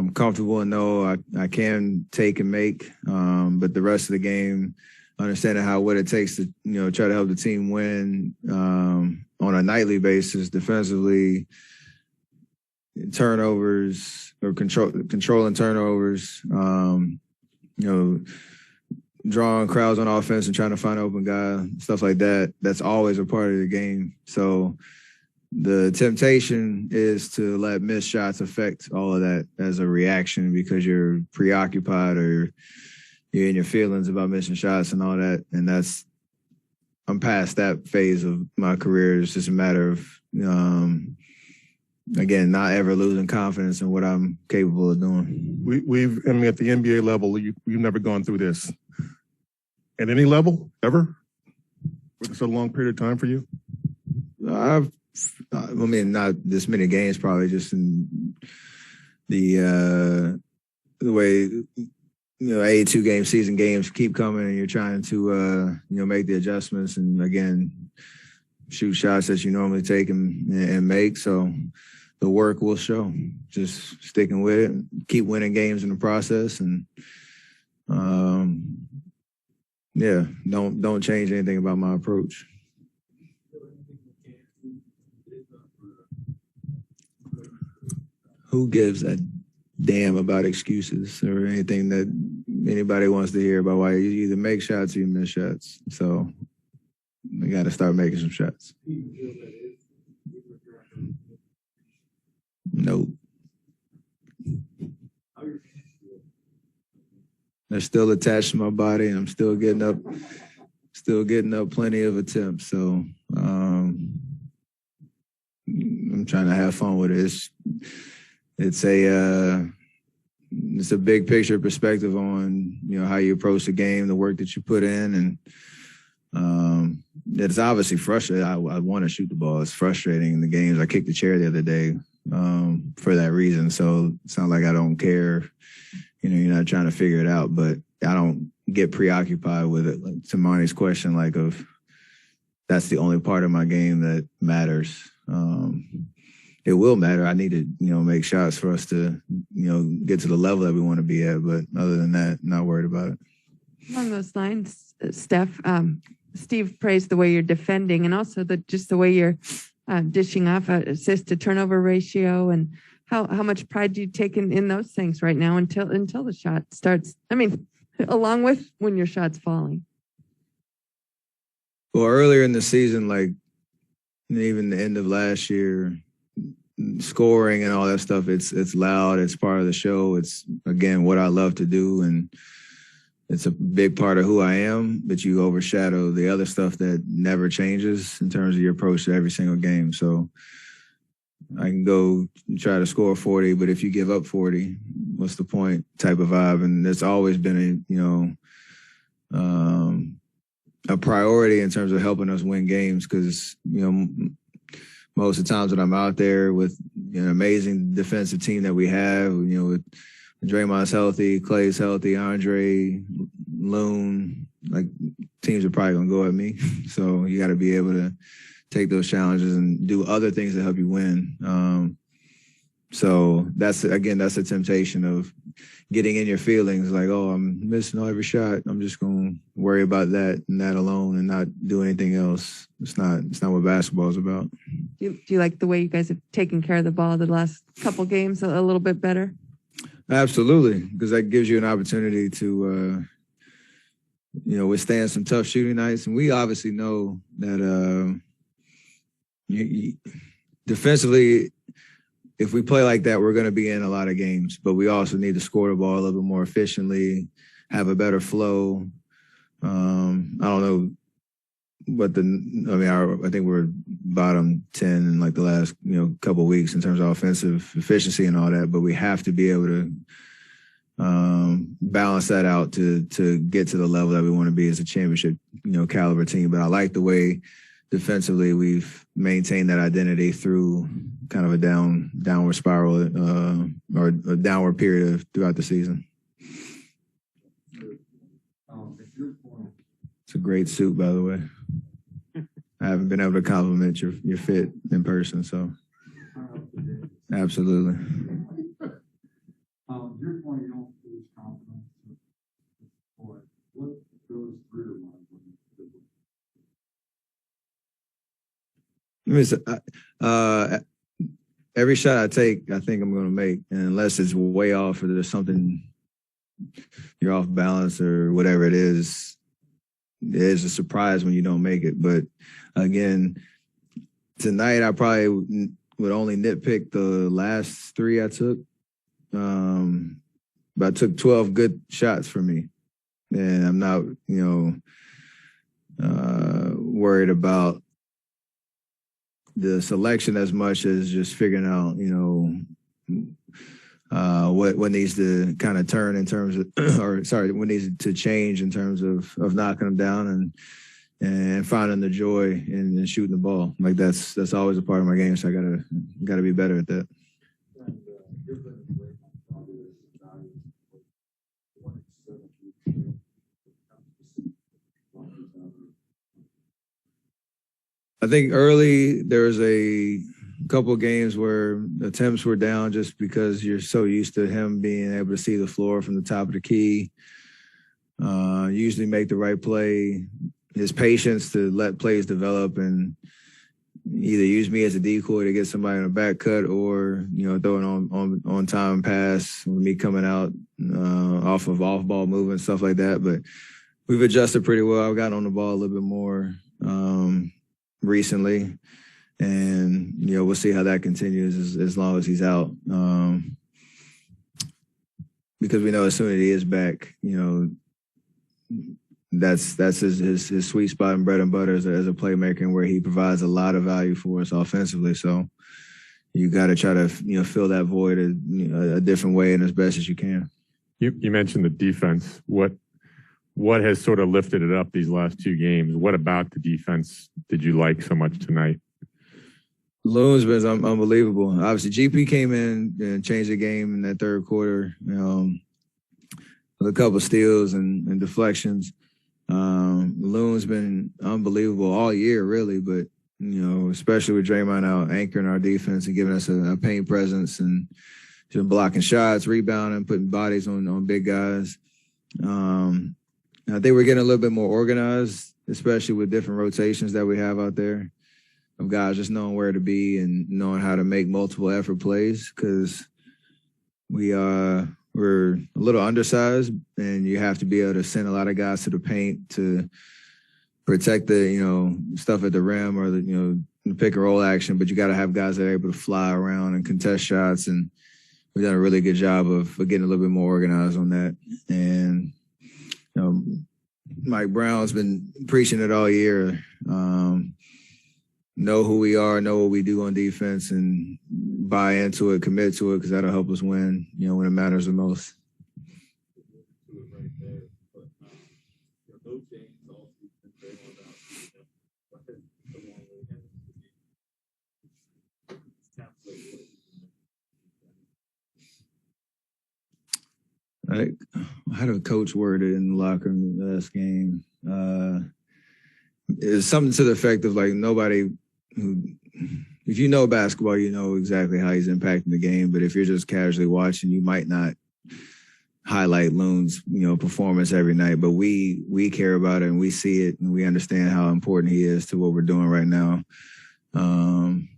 I'm comfortable and know I can take and make, but the rest of the game, understanding what it takes to try to help the team win on a nightly basis defensively, turnovers or controlling turnovers, drawing crowds on offense and trying to find an open guy, stuff like that. That's always a part of the game. So the temptation is to let missed shots affect all of that as a reaction because you're preoccupied or you're in your feelings about missing shots and all that. And I'm past that phase of my career. It's just a matter of, again, not ever losing confidence in what I'm capable of doing. At the NBA level, you've never gone through this. At any level, ever? With such a long period of time for you? Not this many games, probably just in the way, 82 game season games keep coming and you're trying to, make the adjustments and again, shoot shots that you normally take and make. So the work will show. Just sticking with it, keep winning games in the process, and don't change anything about my approach. Who gives a damn about excuses or anything that anybody wants to hear about why you either make shots or you miss shots? So we got to start making some shots. Nope. They're still attached to my body, and I'm still getting up plenty of attempts. So I'm trying to have fun with it. It's a big picture perspective on how you approach the game, the work that you put in, and it's obviously frustrating. I want to shoot the ball. It's frustrating in the games. I kicked the chair the other day for that reason. So it's not like I don't care. You're not trying to figure it out, but I don't get preoccupied with it. Like, to Monty's question, that's the only part of my game that matters. It will matter. I need to, make shots for us to, get to the level that we want to be at. But other than that, not worried about it. Along those lines, Steph, Steve praised the way you're defending and also the way you're dishing off assist to turnover ratio, and how much pride do you take in those things right now until the shot starts? I mean, along with when your shot's falling. Well, earlier in the season, even the end of last year, scoring and all that stuff, it's loud. It's part of the show. It's, again, what I love to do, and it's a big part of who I am, but you overshadow the other stuff that never changes in terms of your approach to every single game. So I can go try to score 40, but if you give up 40, what's the point type of vibe? And it's always been a priority in terms of helping us win games because, most of the times when I'm out there with an amazing defensive team that we have, with Draymond's healthy, Clay's healthy, Andre, Loon, teams are probably going to go at me. So you got to be able to take those challenges and do other things to help you win. So that's a temptation of getting in your feelings I'm missing every shot. I'm just going to worry about that and that alone and not do anything else. It's not what basketball is about. Do you like the way you guys have taken care of the ball the last couple games a little bit better? Absolutely, because that gives you an opportunity to, withstand some tough shooting nights. And we obviously know that defensively, if we play like that, we're going to be in a lot of games. But we also need to score the ball a little bit more efficiently, have a better flow. I don't know what I think we're bottom 10 in the last, couple of weeks in terms of offensive efficiency and all that. But we have to be able to balance that out to get to the level that we want to be as a championship, caliber team. But I like the way defensively we've maintained that identity through kind of a downward spiral or a downward period throughout the season. It's a great suit, by the way. I haven't been able to compliment your fit in person, so absolutely. your point, you don't lose confidence. What goes through your mind when you every shot I take, I think I'm going to make, and unless it's way off or there's something you're off balance or whatever it is a surprise when you don't make it. But again, tonight I probably would only nitpick the last three I took. But I took 12 good shots for me, and I'm not, worried about the selection as much as just figuring out, what needs to kind of turn in terms of, what needs to change in terms of knocking them down and finding the joy in shooting the ball. Like that's always a part of my game. So I gotta be better at that. I think early there was a couple of games where attempts were down just because you're so used to him being able to see the floor from the top of the key, usually make the right play, his patience to let plays develop and either use me as a decoy to get somebody on a back cut or, throw an on time pass with me coming out off ball movement, stuff like that. But we've adjusted pretty well. I've gotten on the ball a little bit more recently, and we'll see how that continues as long as he's out, because we know as soon as he is back, that's his sweet spot and bread and butter as a playmaker, and where he provides a lot of value for us offensively. So you got to try to fill that void a different way and as best as you can. You mentioned the defense. What has sort of lifted it up these last two games? What about the defense did you like so much tonight? Loon's been unbelievable. Obviously, GP came in and changed the game in that third quarter with a couple of steals and deflections. Loon's been unbelievable all year, really, but, especially with Draymond out anchoring our defense and giving us a paint presence and just blocking shots, rebounding, putting bodies on big guys. I think we're getting a little bit more organized, especially with different rotations that we have out there of guys just knowing where to be and knowing how to make multiple effort plays, because we're a little undersized and you have to be able to send a lot of guys to the paint to protect the, stuff at the rim or the pick and roll action, but you got to have guys that are able to fly around and contest shots. And we've done a really good job of getting a little bit more organized on that. And, Mike Brown's been preaching it all year. Know who we are, know what we do on defense, and buy into it, commit to it, because that'll help us win, when it matters the most. How did coach word it in the locker room the last game? It's something to the effect of like nobody who, if you know basketball, you know exactly how he's impacting the game. But if you're just casually watching, you might not highlight Loon's, performance every night. But we care about it and we see it and we understand how important he is to what we're doing right now. And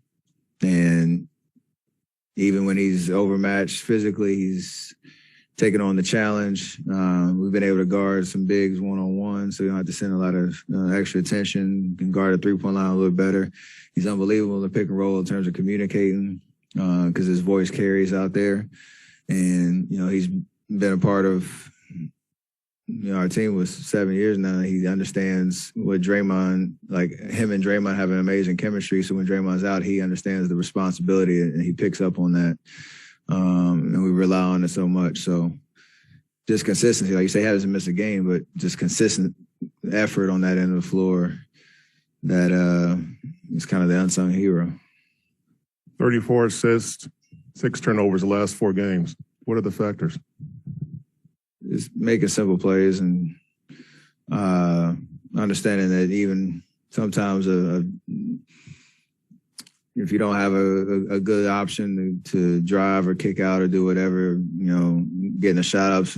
even when he's overmatched physically, he's taking on the challenge. We've been able to guard some bigs one-on-one, so you don't have to send a lot of extra attention. Can guard a three-point line a little better. He's unbelievable in the pick and roll in terms of communicating, because his voice carries out there. And, he's been a part of, our team was 7 years now. He understands what Draymond, like him and Draymond have an amazing chemistry. So when Draymond's out, he understands the responsibility and he picks up on that. And we rely on it so much. So just consistency, like you say, he hasn't missed a game, but just consistent effort on that end of the floor that is kind of the unsung hero. 34 assists, 6 turnovers the last 4 games. What are the factors? It's making simple plays and understanding that even sometimes if you don't have a good option to drive or kick out or do whatever, getting a shot up's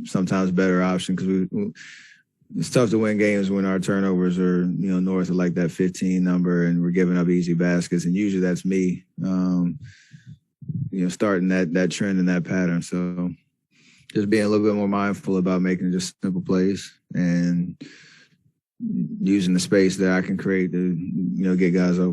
sometimes a better option because it's tough to win games when our turnovers are, north of like that 15 number and we're giving up easy baskets. And usually that's me, starting that trend and that pattern. So just being a little bit more mindful about making just simple plays and using the space that I can create to, get guys open.